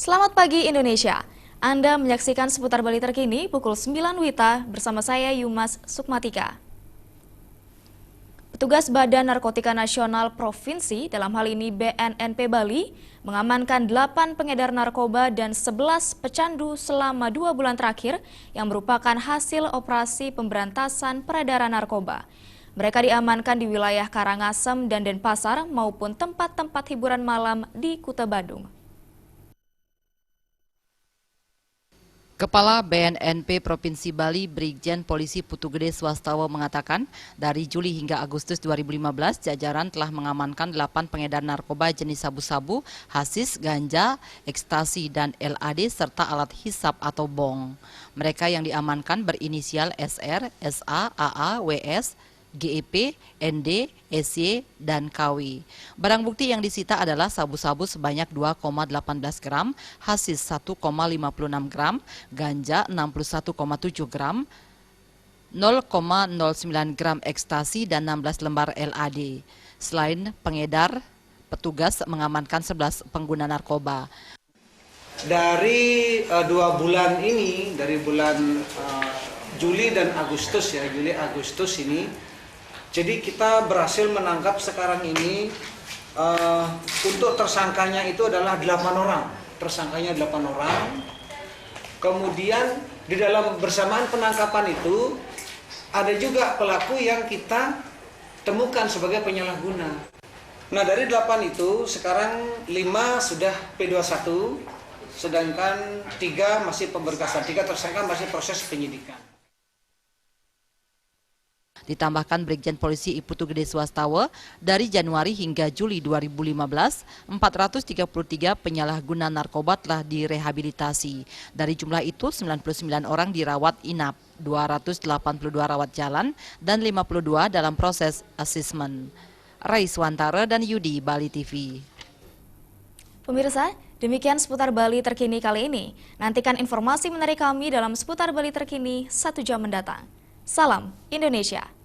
Selamat pagi Indonesia. Anda menyaksikan seputar Bali terkini pukul 9 WITA bersama saya Yumas Sukmatika. Petugas Badan Narkotika Nasional Provinsi, dalam hal ini BNNP Bali, mengamankan 8 pengedar narkoba dan 11 pecandu selama 2 bulan terakhir yang merupakan hasil operasi pemberantasan peredaran narkoba. Mereka diamankan di wilayah Karangasem dan Denpasar maupun tempat-tempat hiburan malam di Kuta Badung. Kepala BNNP Provinsi Bali, Brigjen Polisi Putu Gede Swastawa mengatakan, dari Juli hingga Agustus 2015, jajaran telah mengamankan 8 pengedar narkoba jenis sabu-sabu, hasis, ganja, ekstasi, dan LAD, serta alat hisap atau bong. Mereka yang diamankan berinisial SR, SA, AA, WS, GEP, ND, SY, dan KW. Barang bukti yang disita adalah sabu-sabu sebanyak 2,18 gram, hasis 1,56 gram, ganja 61,7 gram, 0,09 gram ekstasi, dan 16 lembar LAD. Selain pengedar, petugas mengamankan 11 pengguna narkoba. Dari 2 bulan ini, dari bulan Juli dan Agustus ya, Juli-Agustus ini, jadi kita berhasil menangkap sekarang ini untuk tersangkanya itu adalah 8 orang. Tersangkanya 8 orang. Kemudian di dalam bersamaan penangkapan itu ada juga pelaku yang kita temukan sebagai penyalahguna. Nah, dari 8 itu sekarang 5 sudah P21, sedangkan 3 masih pemberkasan. 3 tersangka masih proses penyidikan. Ditambahkan Brigjen Polisi Putu Gede Swastawa, dari Januari hingga Juli 2015, 433 penyalahguna narkoba telah direhabilitasi. Dari jumlah itu, 99 orang dirawat inap, 282 rawat jalan, dan 52 dalam proses asesmen. Raiswantara dan Yudi, Bali TV. Pemirsa, demikian seputar Bali terkini kali ini. Nantikan informasi menarik kami dalam seputar Bali terkini 1 jam mendatang. Salam Indonesia.